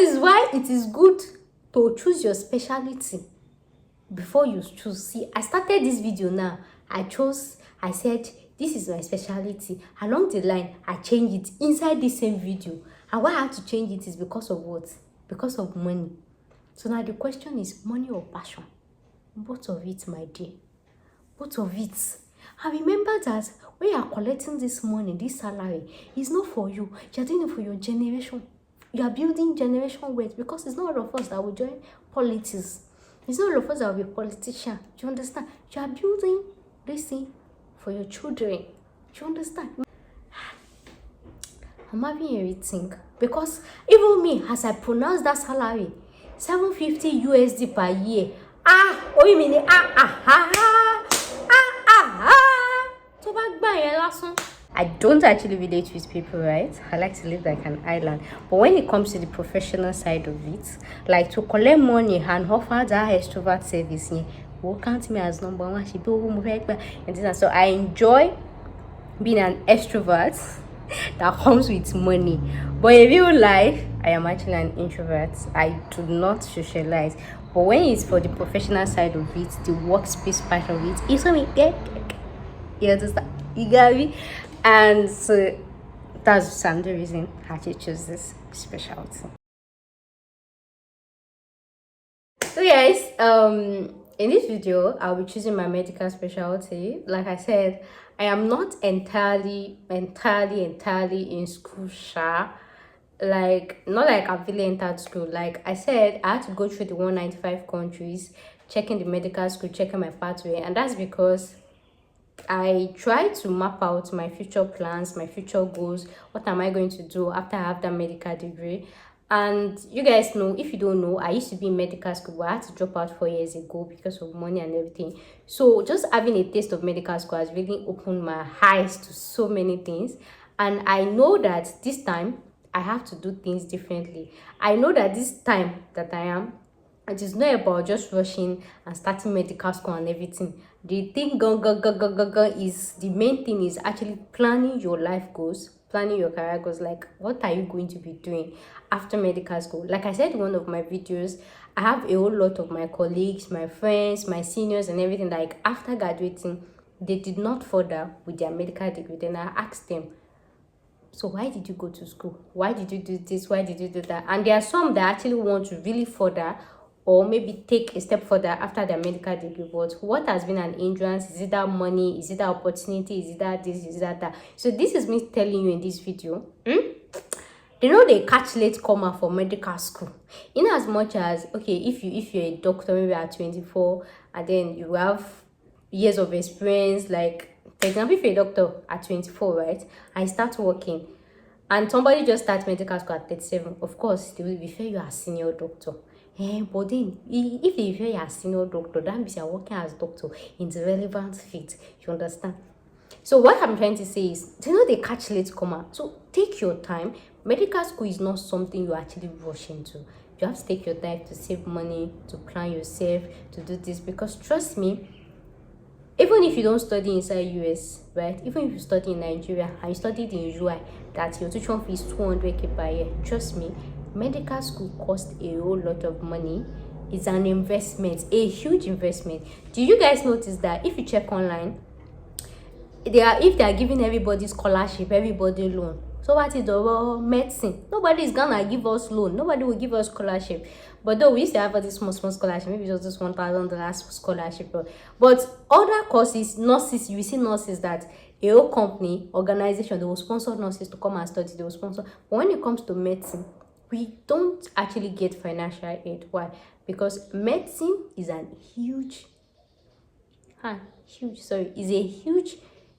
is why it is good to choose your specialty before you choose. See, I started this video now. I said, this is my specialty. Along the line, I changed it inside the same video. And why I had to change it is because of what? Because of money. So now the question is, money or passion? Both of it, my dear. Both of it. And remember that when you are collecting this money, this salary, it's not for you. You're doing it for your generation. You are building generation wealth, because it's not all of us that will join politics. It's not all of us that will be politician. Do you understand? You are building this thing for your children. Do you understand? I'm having a rethink, because even me, as I pronounce that salary, 750 USD per year. Oh, you mean I don't actually relate with people, right? I like to live like an island. But when it comes to the professional side of it, like to collect money and offer that extrovert service, will count me as number one. So I enjoy being an extrovert that comes with money. But in real life, I am actually an introvert. I do not socialize. But when it's for the professional side of it, the workspace part of it, it's when we get, you understand? You got me? And so that's the reason I had to choose this specialty. So guys, in this video, I'll be choosing my medical specialty. Like I said, I am not entirely in school, like not like I've really entered school. Like I said, I had to go through the 195 countries, checking the medical school, checking my pathway, and that's because I try to map out my future plans, my future goals. What am I going to do after I have that medical degree? And you guys know, if you don't know, I used to be in medical school, but I had to drop out 4 years ago because of money and everything. So just having a taste of medical school has really opened my eyes to so many things. And I know that this time I have to do things differently. I know that this time that I am, it is not about just rushing and starting medical school and everything. The thing is, the main thing is actually planning your life goals, planning your career goals. Like, what are you going to be doing after medical school? Like I said in one of my videos, I have a whole lot of my colleagues, my friends, my seniors and everything, like after graduating, they did not further with their medical degree. Then I asked them, so why did you go to school? Why did you do this? Why did you do that? And there are some that actually want to really further or maybe take a step further after their medical degree. But what has been an hindrance? Is it that money? Is it that opportunity? Is it that this? Is it that? So this is me telling you in this video. They know they catch late comer for medical school. In as much as, okay, if you're a doctor, maybe at 24, and then you have years of experience, like for example, if you're a doctor at 24, right, I start working, and somebody just starts medical school at 37, of course they will refer you as senior doctor. But then if they refer you as senior doctor, that means you're working as doctor in the relevant field. You understand? So what I'm trying to say is, you know, they catch late comer. So take your time. Medical school is not something you actually rush into. You have to take your time to save money, to plan yourself, to do this, because trust me, even if you don't study inside US, right, even if you study in Nigeria and you studied in UI, that your tuition fee is 200k per year, trust me, medical school costs a whole lot of money. It's an investment, a huge investment. Do you guys notice that if you check online, if they are giving everybody scholarship, everybody loan? So what is the medicine? Nobody is gonna give us loan. Nobody will give us scholarship. But though we used to have all this small scholarship, maybe just this $1,000 scholarship. But other courses, nurses, you see nurses that a whole company, organization, they will sponsor nurses to come and study. They will sponsor. But when it comes to medicine, we don't actually get financial aid. Why? Because medicine is a huge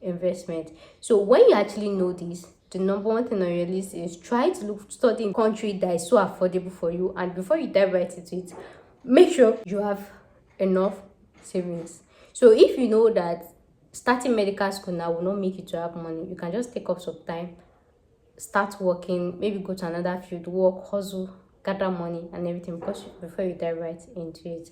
investment. So when you actually know this, the number one thing on your list is try to study in a country that is so affordable for you. And before you dive right into it, make sure you have enough savings. So if you know that starting medical school now will not make you to have money, you can just take off some time, start working, maybe go to another field, work, hustle, gather money and everything, because before you dive right into it.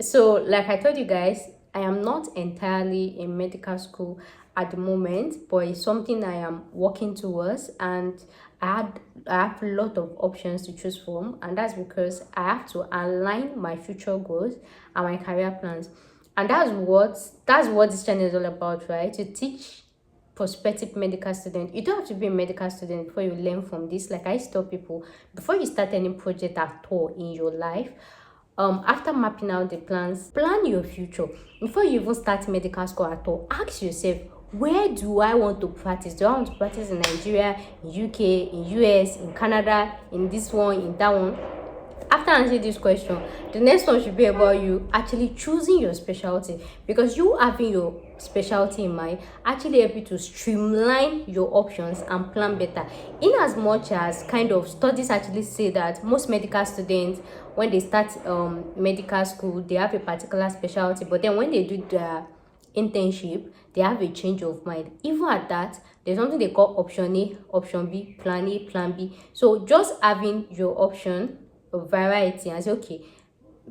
So like I told you guys, I am not entirely in medical school. at the moment, but it's something I am working towards, and I have a lot of options to choose from, and that's because I have to align my future goals and my career plans. And that's what this channel is all about, right? To teach prospective medical student. You don't have to be a medical student before you learn from this. Like I tell people, before you start any project at all in your life, after mapping out the plans, plan your future. Before you even start medical school at all, ask yourself, where do I want to practice? Do I want to practice in Nigeria, in UK, in US, in Canada, in this one, in that one? After answering this question, the next one should be about you actually choosing your specialty, because you having your specialty in mind actually help you to streamline your options and plan better. In as much as kind of studies actually say that most medical students, when they start medical school, they have a particular specialty, but then when they do their internship, they have a change of mind. Even at that, there's something they call option A, option B, plan A, plan B. So just having your option of variety and say, okay,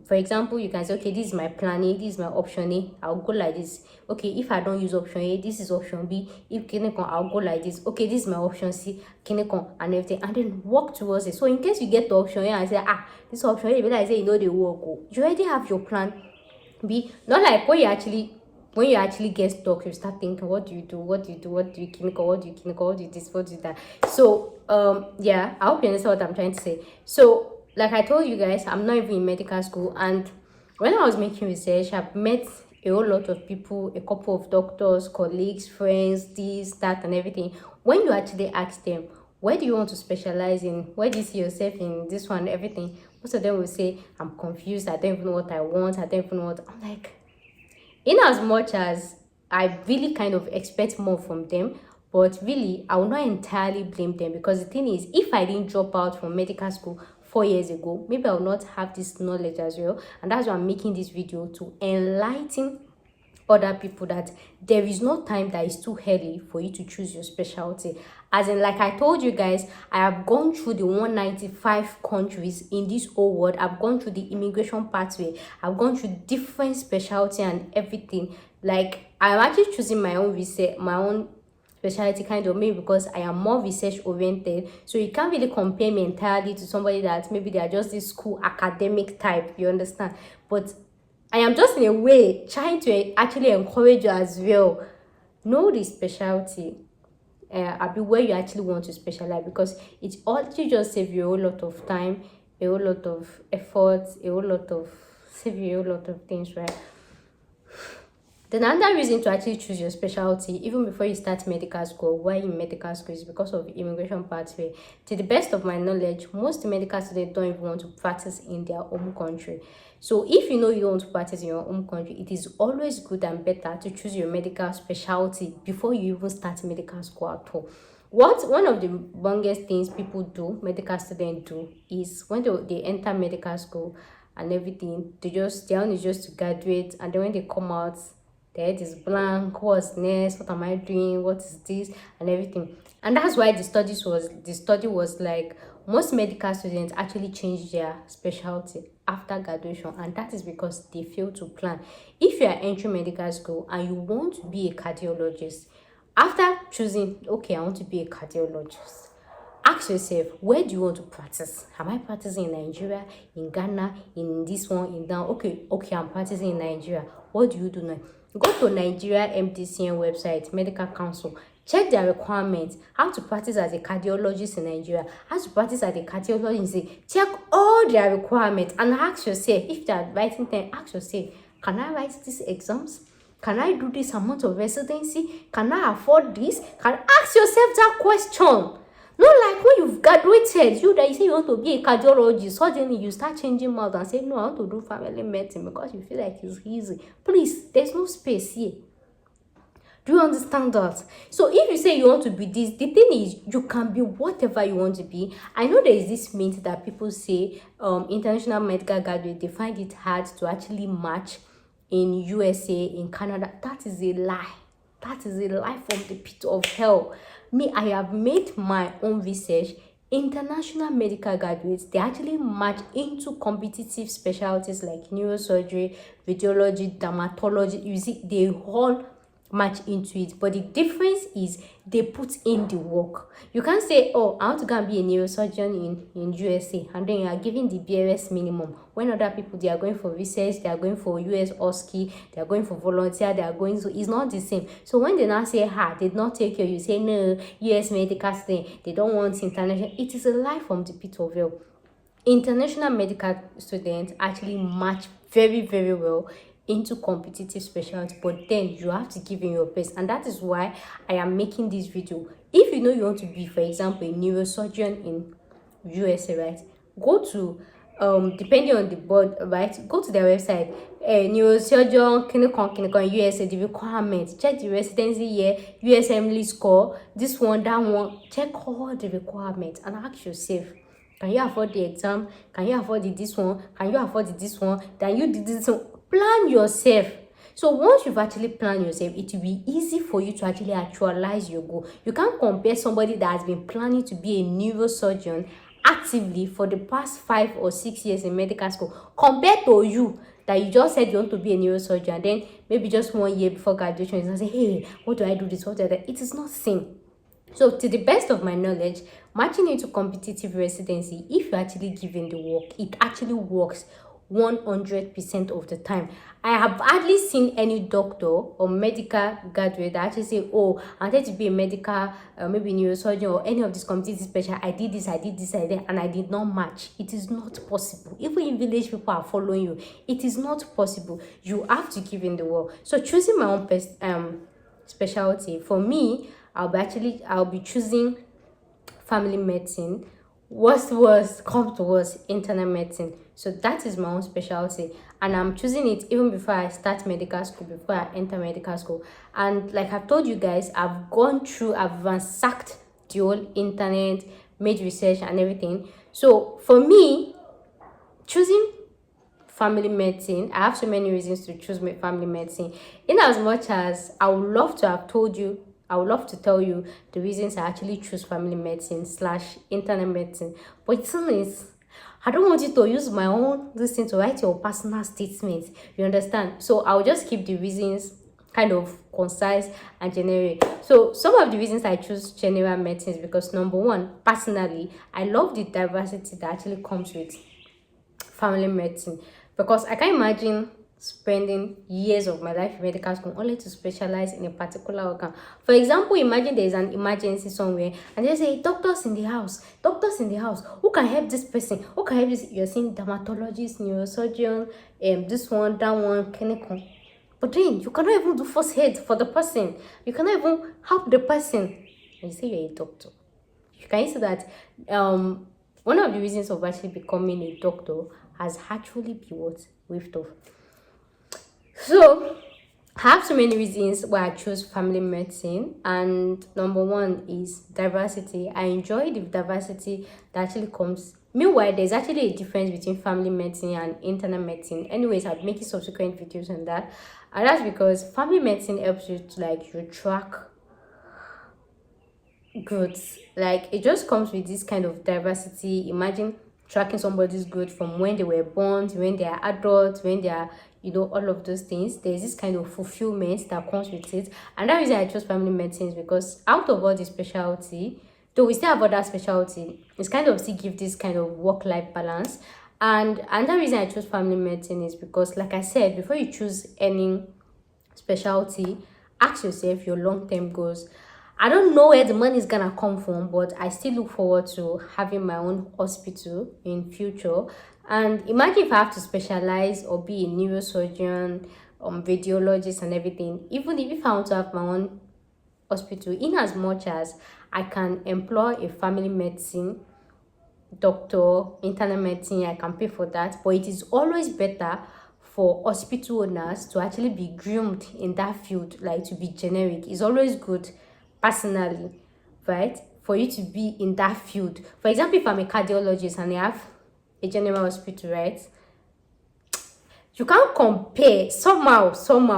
for example, you can say, okay, this is my plan A, this is my option A, I'll go like this. Okay, if I don't use option A, this is option B. If clinical, I'll go like this. Okay, this is my option C, clinical, and everything, and then work towards it. So in case you get to option A and say, this option A, but I say, you know, they work, you already have your plan B. Not like when you actually get stuck, you start thinking, what do you do, what do you do, what do you clinical, what do you clinical, what do you this, what do you that. So yeah, I hope you understand what I'm trying to say. So like I told you guys, I'm not even in medical school, and when I was making research, I've met a whole lot of people, a couple of doctors, colleagues, friends, this, that, and everything. When you actually ask them, where do you want to specialize in, where do you see yourself in this one, everything, most of them will say, I'm confused, I don't even know what I want, I don't even know what. I'm like, in as much as I really kind of expect more from them, but really I will not entirely blame them, because the thing is, if I didn't drop out from medical school 4 years ago, maybe I will not have this knowledge as well. And that's why I'm making this video, to enlighten other people that there is no time that is too early for you to choose your specialty. As in, like I told you guys, I have gone through the 195 countries in this whole world. I've gone through the immigration pathway, I've gone through different specialty and everything. Like, I'm actually choosing my own research, my own specialty, kind of, maybe because I am more research oriented. So you can't really compare me entirely to somebody that maybe they are just this school academic type, you understand? But I am just in a way trying to actually encourage you as well. Know the specialty, be where you actually want to specialize, because it actually just save you a whole lot of time, a whole lot of effort, save you a whole lot of things, right? Then another reason to actually choose your specialty, even before you start medical school, why in medical school, is because of immigration pathway. To the best of my knowledge, most medical students don't even want to practice in their home country. So if you know you don't want to practice in your home country, it is always good and better to choose your medical specialty before you even start medical school at all. One of the longest things people do, medical students do, is when they enter medical school and everything, their own is just to graduate, and then when they come out, their head is blank. What's next? What am I doing? What is this? And everything. And that's why the study was like, most medical students actually change their specialty after graduation, and that is because they fail to plan. If you are entering medical school and you want to be a cardiologist, after choosing, okay, I want to be a cardiologist, ask yourself, where do you want to practice? Am I practicing in Nigeria, in Ghana, in this one, in that? Okay, I'm practicing in Nigeria. What do you do now? Go to Nigeria MDCN website, Medical Council. Check their requirements, how to practice as a cardiologist in Nigeria, how to practice as a cardiologist. Check all their requirements and ask yourself, if they are writing them, ask yourself, can I write these exams? Can I do this amount of residency? Can I afford this? Ask yourself that question. Not like when you've graduated, you say you want to be a cardiologist, suddenly you start changing mouth and say, no, I want to do family medicine because you feel like it's easy. Please, there's no space here. Do you understand that? So if you say you want to be this, the thing is, you can be whatever you want to be. I know there is this myth that people say international medical graduates, they find it hard to actually match in USA, in Canada. That is a lie. That is a lie from the pit of hell. Me, I have made my own research. International medical graduates, they actually match into competitive specialties like neurosurgery, radiology, dermatology. You see, they all match into it, but the difference is they put in the work. You can't say, oh, I want to go and be a neurosurgeon in USA, and then you are giving the BRS minimum when other people, they are going for research, they are going for US OSCE, they are going for volunteer, they are going, so it's not the same. So when they now say, they did not take you say no, US medical thing, they don't want international. It is a lie from the pit of hell. International medical students actually match very, very well into competitive specialty, but then you have to give in your best, and that is why I am making this video. If you know you want to be, for example, a neurosurgeon in USA, right, go to depending on the board, right, go to their website, neurosurgeon clinical in USA, the requirements, check the residency year, USMLE score, this one, that one, check all the requirements and ask yourself, can you afford the exam? Can you afford this one? Can you afford this one? Then you did this one. Plan yourself. So once you've actually planned yourself, it will be easy for you to actually actualize your goal. You can't compare somebody that has been planning to be a neurosurgeon actively for the past 5 or 6 years in medical school compared to you that you just said you want to be a neurosurgeon, and then maybe just 1 year before graduation you say, hey, what do I do this, what do I do that? It is not the same. So to the best of my knowledge, matching into competitive residency, if you're actually given the work, it actually works 100% of the time. I have hardly seen any doctor or medical graduate that actually say, oh, I wanted to be a medical, maybe neurosurgeon or any of these competitive special. I did this, I did this, I did, and I did not match. It is not possible. Even in village, people are following you. It is not possible. You have to give in the work. So choosing my own specialty, for me, I'll be choosing family medicine. Worst was come towards internal medicine. So that is my own specialty, and I'm choosing it even before I start medical school, before I enter medical school. And like I've told you guys, I've ransacked the whole internet, made research and everything. So for me, choosing family medicine, I have so many reasons to choose my family medicine. In as much as I would love to have told you, I would love to tell you the reasons I actually choose family medicine / internal medicine. But the thing is, I don't want you to use my own this thing to write your personal statements. You understand? So I'll just keep the reasons kind of concise and generic. So some of the reasons I choose general medicine is because, number one, personally, I love the diversity that actually comes with family medicine, because I can't imagine spending years of my life in medical school only to specialize in a particular organ. For example, imagine there is an emergency somewhere and they say, doctors in the house, who can help this person, who can help this? You're saying dermatologist, neurosurgeon, this one, that one, clinical. But then you cannot even do first aid for the person. You cannot even help the person. And you say you're a doctor. You can see that one of the reasons of actually becoming a doctor has actually been waved off. So I have so many reasons why I chose family medicine, and number one is diversity. I enjoy the diversity that actually comes. Meanwhile, there's actually a difference between family medicine and internal medicine. Anyways, I'll make subsequent videos on that, and that's because family medicine helps you to you track goods. It just comes with this kind of diversity. Imagine tracking somebody's growth from when they were born to when they are adults, when they are, all of those things. There's this kind of fulfillment that comes with it. And that reason I chose family medicine is because out of all the specialty, though we still have other specialty, it's kind of still give this kind of work-life balance. And another reason I chose family medicine is because, like I said, before you choose any specialty, ask yourself your long-term goals. I don't know where the money is gonna come from, but I still look forward to having my own hospital in future. And imagine if I have to specialize or be a neurosurgeon, radiologist and everything. Even if I want to have my own hospital, in as much as I can employ a family medicine doctor, internal medicine, I can pay for that. But it is always better for hospital owners to actually be groomed in that field, to be generic. It's always good, personally, right, for you to be in that field. For example, if I'm a cardiologist and I have a general hospital, right, you can't compare somehow,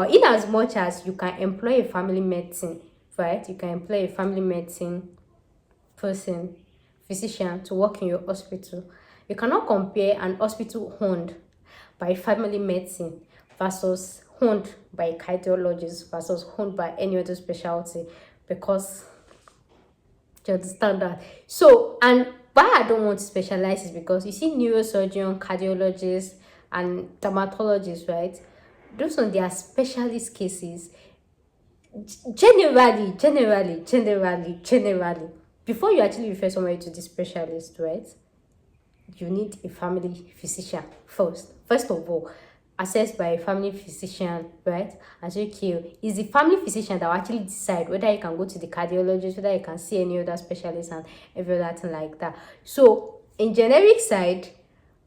in as much as you can employ a family medicine, right, you can employ a family medicine physician to work in your hospital. You cannot compare an hospital owned by family medicine versus honed by a cardiologist versus honed by any other specialty, because you understand that. So, and why I don't want to specialize is because you see neurosurgeon, cardiologists, and dermatologists, right? Those on their specialist cases, generally, before you actually refer somebody to the specialist, right? You need a family physician first of all, assessed by a family physician, right? And so, okay, is the family physician that will actually decide whether you can go to the cardiologist, whether you can see any other specialist, and every other thing like that. So in generic side,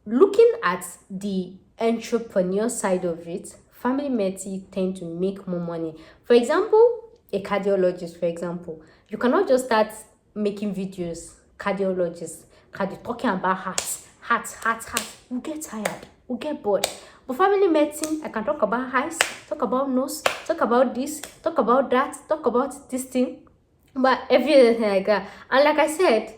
looking at the entrepreneur side of it, family medicine tend to make more money. For example, a cardiologist, for example, you cannot just start making videos, talking about hearts. We get tired, we get bored. But family medicine, I can talk about eyes, talk about nose, talk about this, talk about that, talk about this thing, but everything like that. And like I said,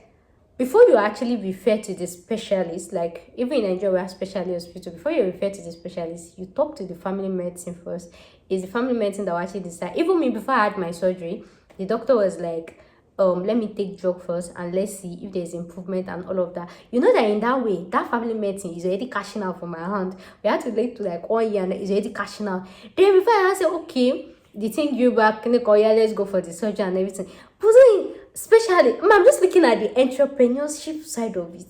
before you actually refer to the specialist, like even in Nigeria we have specialist hospital, before you refer to the specialist, you talk to the family medicine first. It's the family medicine that will actually decide. Even me, before I had my surgery, the doctor was like, let me take drug first and let's see if there's improvement and all of that. You know that in that way, that family medicine is already cashing out for my hand. We had to wait to like 1 year and it's already cashing out. Then before I say, okay, the thing you back, yeah, let's go for the surgery and everything. But then, especially, I'm just looking at the entrepreneurship side of it.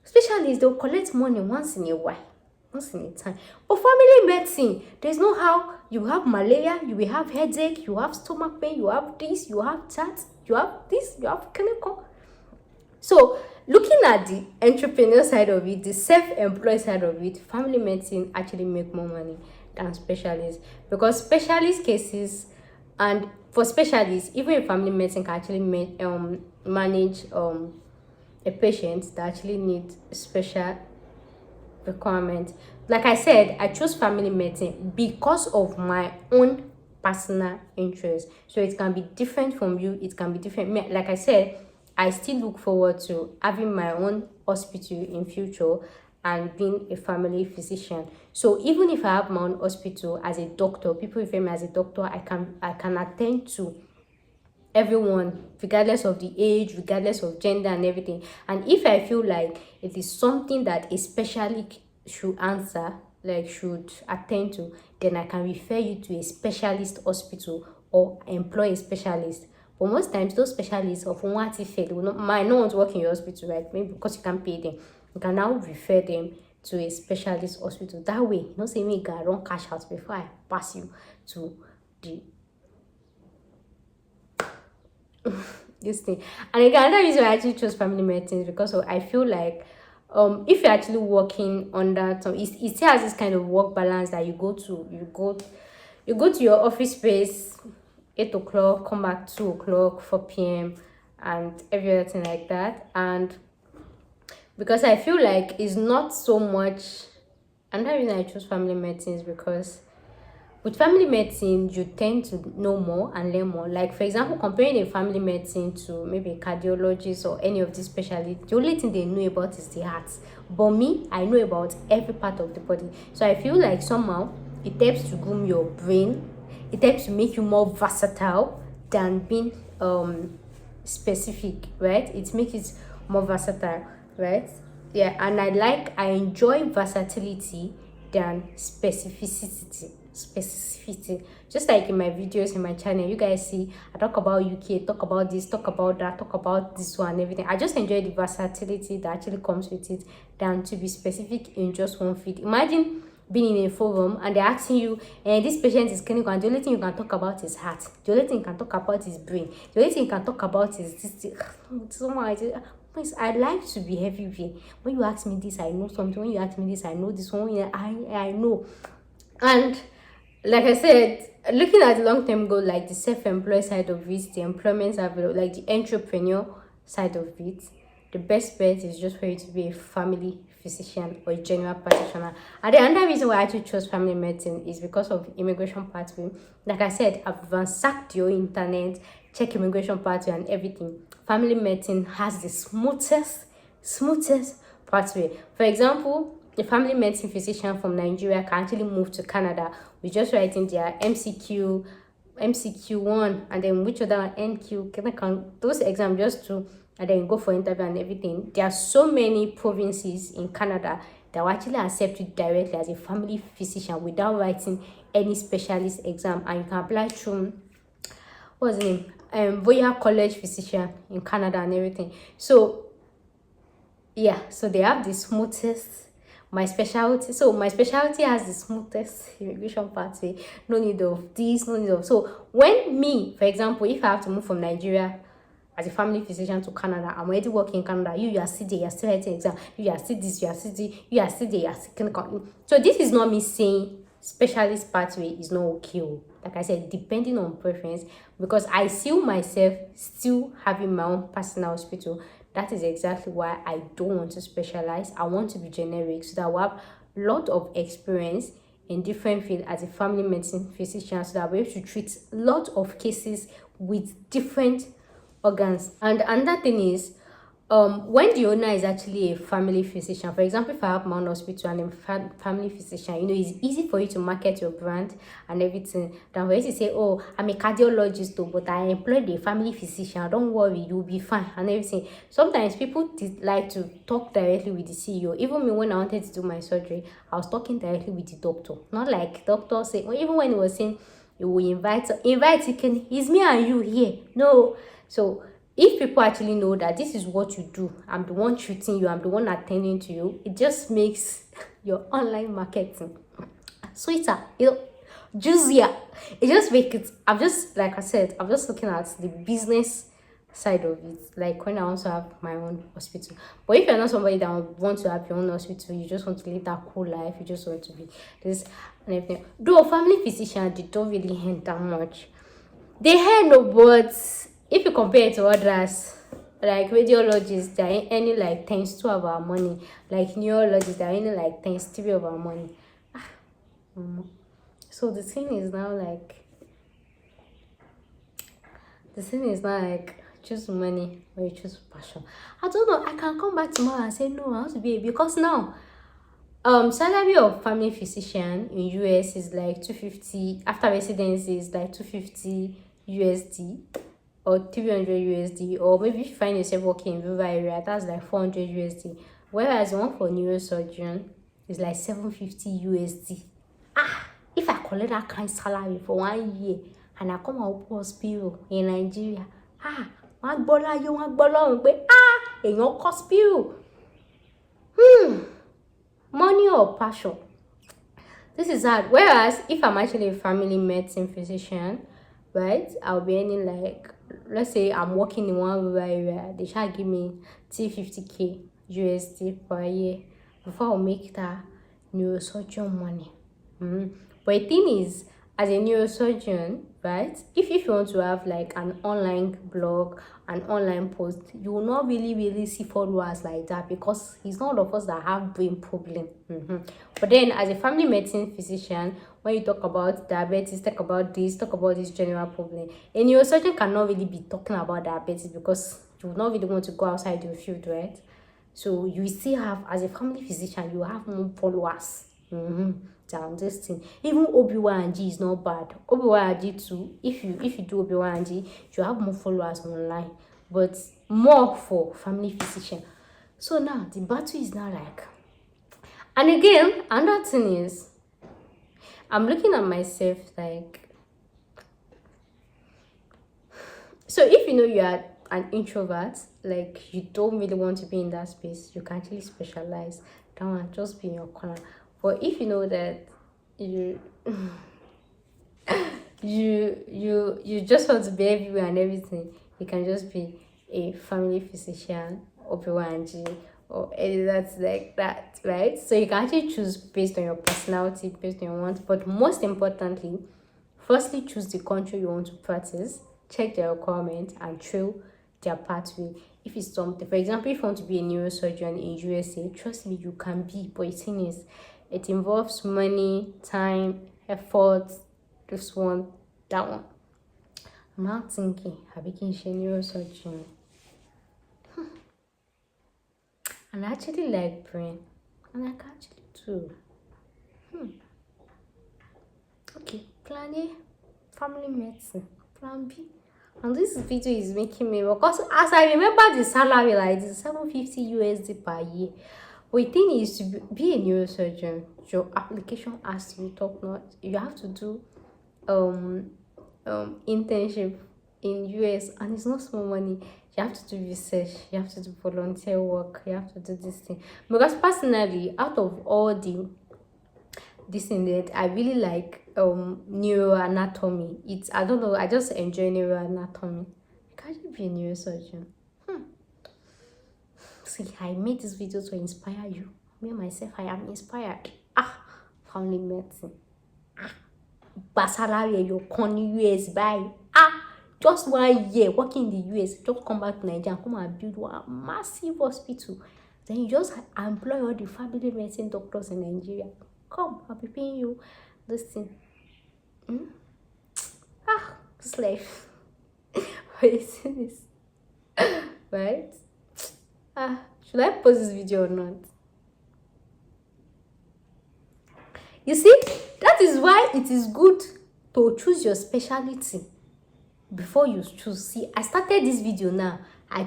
Especially, they'll collect money once in a while, once in a time. But family medicine, there's no how. You have malaria, you will have headache, you have stomach pain, you have this, you have that, you have this, you have clinical. So looking at the entrepreneur side of it, the self-employed side of it, family medicine actually make more money than specialists, because specialist cases, and for specialists, even family medicine can actually manage a patient that actually needs special requirement. Like I said, I chose family medicine because of my own personal interest. So it can be different from you, it can be different. Like I said, I still look forward to having my own hospital in future and being a family physician. So even if I have my own hospital as a doctor, people refer me as a doctor, I can attend to everyone regardless of the age, regardless of gender and everything. And if I feel like it is something that a specialist should answer, like should attend to, then I can refer you to a specialist hospital or employ a specialist. But most times those specialists of what if they might not want to work in your hospital, right? Maybe because you can't pay them, you can now refer them to a specialist hospital. That way, you don't say me I run cash out before I pass you to the this thing. And again, another reason I actually chose family medicine is because I feel like if you're actually working under some, it still has this kind of work balance that you go to your office space 8 o'clock, come back 2 o'clock, 4 p.m. and everything like that. And because I feel like it's not so much, another reason I chose family medicine is because with family medicine, you tend to know more and learn more. Like, for example, comparing a family medicine to maybe a cardiologist or any of these specialists, the only thing they know about is the heart. But me, I know about every part of the body. So I feel like somehow it helps to groom your brain. It helps to make you more versatile than being specific, right? It makes it more versatile, right? Yeah, and I enjoy versatility than specificity. Just like in my videos in my channel, you guys see I talk about UK, talk about this, talk about that, talk about this one, everything. I just enjoy the versatility that actually comes with it than to be specific in just one field. Imagine being in a forum and they're asking you, and this patient is clinical, and the only thing you can talk about is heart, the only thing you can talk about is brain, the only thing you can talk about is this. I like to be everywhere. When you ask me this, I know something. When you ask me this, I know this one. I know. And like I said, looking at the long-term goal, like the self-employed side of it, the employment side of it, like the entrepreneur side of it, the best bet is just for you to be a family physician or a general practitioner. And the other reason why I actually chose family medicine is because of immigration pathway. Like I said, I've ransacked your internet, check immigration pathway and everything. Family medicine has the smoothest pathway. For example, a family medicine physician from Nigeria can actually move to Canada with just writing their MCQ1, and then which other one, NQ, those exams, just to, and then go for interview and everything. There are so many provinces in Canada that will actually accept you directly as a family physician without writing any specialist exam, and you can apply through, what's the name, Royal College Physician in Canada and everything. So yeah, so they have the smoothest, my specialty, so my specialty has the smoothest immigration pathway. No need of this, no need of, so when me, for example, if I have to move from Nigeria as a family physician to Canada, I'm already working in Canada, you are still there, you're still writing exam, you are still this, you are still this, you are still there, you are still clinical. So this is not me saying specialist pathway is not okay. Like I said, depending on preference, because I see myself still having my own personal hospital. That is exactly why I don't want to specialize. I want to be generic so that I will have a lot of experience in different fields as a family medicine physician, so that I'll be able to treat a lot of cases with different organs. And another thing is, when the owner is actually a family physician, for example, if I have my own hospital and I'm family physician, you know, it's easy for you to market your brand and everything than for you to say, oh, I'm a cardiologist though, but I employed a family physician, don't worry, you'll be fine and everything. Sometimes people like to talk directly with the CEO. Even me, when I wanted to do my surgery, I was talking directly with the doctor, not like doctor saying, well, even when he was saying he will invite, it's me and you here, no. So if people actually know that this is what you do, I'm the one treating you, I'm the one attending to you, it just makes your online marketing sweeter, juicier. It just makes it, like I said, I'm just looking at the business side of it, like when I also have my own hospital. But if you're not somebody that wants to have your own hospital, you just want to live that cool life, you just want to be this and everything. Though family physician, they don't really earn that much. They earn no, but if you compare it to others, like radiologists, they're earning like times 2 of our money. Like neurologists, they're earning like times 3 of our money. So the thing is now like, choose money or you choose passion. I don't know. I can come back tomorrow and say no, I want to be a, because now salary of family physician in US is like 250, after residency is like 250 USD or 300 USD, or maybe if you find yourself working in rural area, that's like 400 USD, whereas one for neurosurgeon is like 750 USD. If I collect that kind of salary for 1 year and I come out of hospital in Nigeria, wọ́n gbọ́ láyé, wọ́n gbọ́ lọ́run pé èèyàn hospital. Money or passion? This is hard. Whereas if I'm actually a family medicine physician, right, I'll be earning like, let's say I'm working in one rural area, they shall give me 250k USD per year before I'll make that neurosurgeon money. But the thing is, as a neurosurgeon, right, if you want to have like an online blog, an online post, you will not really see followers like that, because it's not all of us that have brain problem. But then as a family medicine physician, when you talk about diabetes, talk about this general problem, a neurosurgeon cannot really be talking about diabetes because you will not really want to go outside your field, right? So you still have, as a family physician, you have more followers than this thing. Even OB1G is not bad. OB1G too, if you do OB1G, you have more followers online, but more for family physician. So now the battle is now like, and again, another thing is, I'm looking at myself like, so if you know you are an introvert, like you don't really want to be in that space, you can actually specialize. That one, just be in your corner. But if you know that you you just want to be everywhere and everything, you can just be a family physician or P1G or any that's like that, right? So you can actually choose based on your personality, based on your wants. But most importantly, firstly, choose the country you want to practice, check their requirements, and through their pathway. If it's something, for example, if you want to be a neurosurgeon in USA, trust me, you can be. But the thing is, it involves money, time, effort, this one, that one. I'm not thinking, I became a neurosurgeon. And I actually like brain, and I can actually 2. Okay, plan A, family medicine. Plan B. And this video is making me, because as I remember the salary like this, 750 USD per year. But the thing is, to be a neurosurgeon, your application has to be top notch. You have to do internship in US, and it's not small money. You have to do research, you have to do volunteer work, you have to do this thing. Because personally, out of all this thing that I really like neuroanatomy. It's, I don't know, I just enjoy neuroanatomy. Can you be a neurosurgeon? See, I made this video to inspire you. Me myself, I am inspired. Family medicine. Salary you con US by just 1 year working in the US, just come back to Nigeria and come and build one massive hospital. Then you just employ all the family medicine doctors in Nigeria. Come, I'll be paying you this thing. This life. What is this? Right? Should I post this video or not? You see, that is why it is good to choose your specialty before you choose. See, I started this video now. I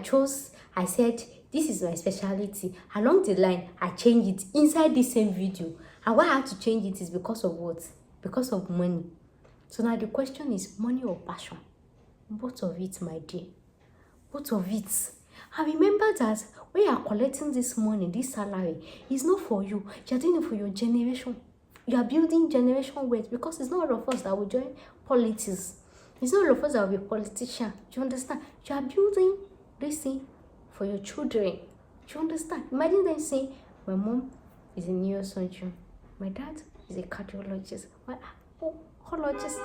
said, this is my specialty. Along the line, I changed it inside the same video. And why I had to change it is because of what? Because of money. So now the question is, money or passion? Both of it, my dear. Both of it. And remember that when you are collecting this money, this salary, it's not for you. You are doing it for your generation. You are building generation wealth, because it's not all of us that will join politics. It's not all of us that will be politicians. Do you understand? You are building this thing for your children. Do you understand? Imagine them saying, my mom is a neurosurgeon. My dad is a cardiologist. Horologist.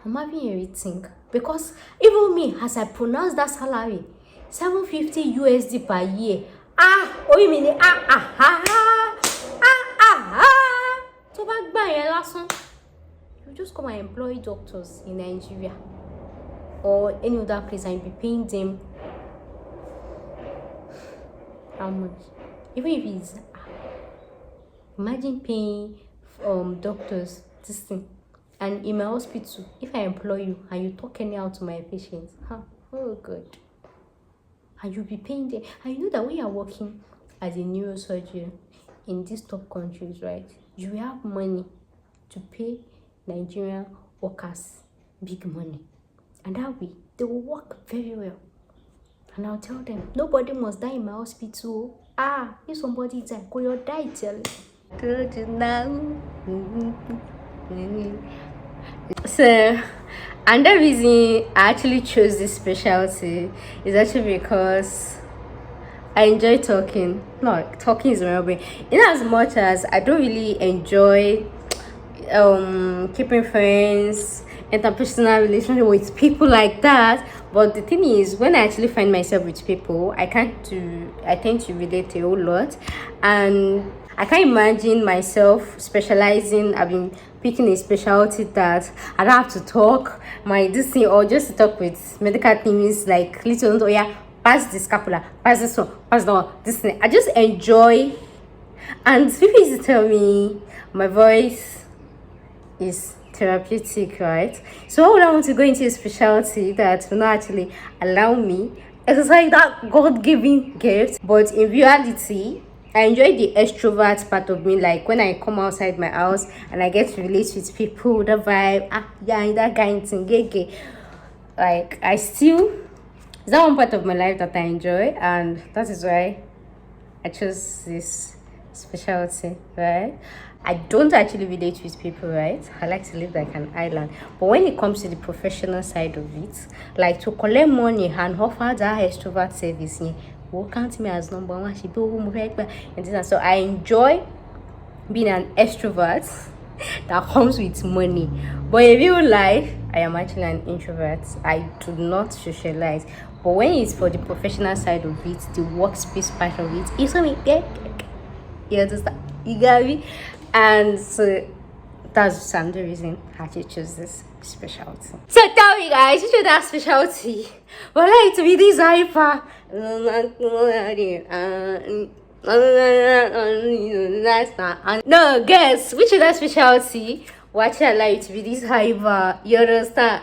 I'm having a rethink, because even me, as I pronounce that salary, 750 USD per year. You mean so back by last one, you just come and employ doctors in Nigeria or any other place and be paying them how much? Even if it's imagine paying doctors this thing. And in my hospital, if I employ you and you talk anyhow to my patients, oh God. And you'll be paying them. And you know that when you're working as a neurosurgeon in these top countries, right, you have money to pay Nigerian workers big money. And that way, they will work very well. And I'll tell them, nobody must die in my hospital. If somebody dies, go your die, tell them. Good now. So, and the reason I actually chose this specialty is actually because I enjoy talking. No, talking is my way. In as much as I don't really enjoy keeping friends, interpersonal relationship with people like that. But the thing is, when I actually find myself with people, I tend to relate a whole lot, and I can't imagine myself specializing. I've been picking a specialty that I don't have to talk this thing, or just to talk with medical things like little, pass the scapula, pass this one, pass the one, this thing. I just enjoy, and people used to tell me my voice is therapeutic, right? So why would I want to go into a specialty that will not actually allow me exercise that God-given gift? But in reality, I enjoy the extrovert part of me, like when I come outside my house and I get to relate with people, the vibe, that kind of thing, like it's that one part of my life that I enjoy, and that is why I chose this specialty, right? I don't actually relate with people, right? I like to live like an island. But when it comes to the professional side of it, like to collect money and offer that extrovert service, will count me as number one. So I enjoy being an extrovert that comes with money. But in real life, I am actually an introvert. I do not socialize. But when it's for the professional side of it, the workspace part of it, it's something you understand? You got me? And so that's the reason I actually chose this specialty. So tell me guys, you chose that specialty. But like to be this hyper. No, guess which other specialty will actually allow you to be this hyper? You understand?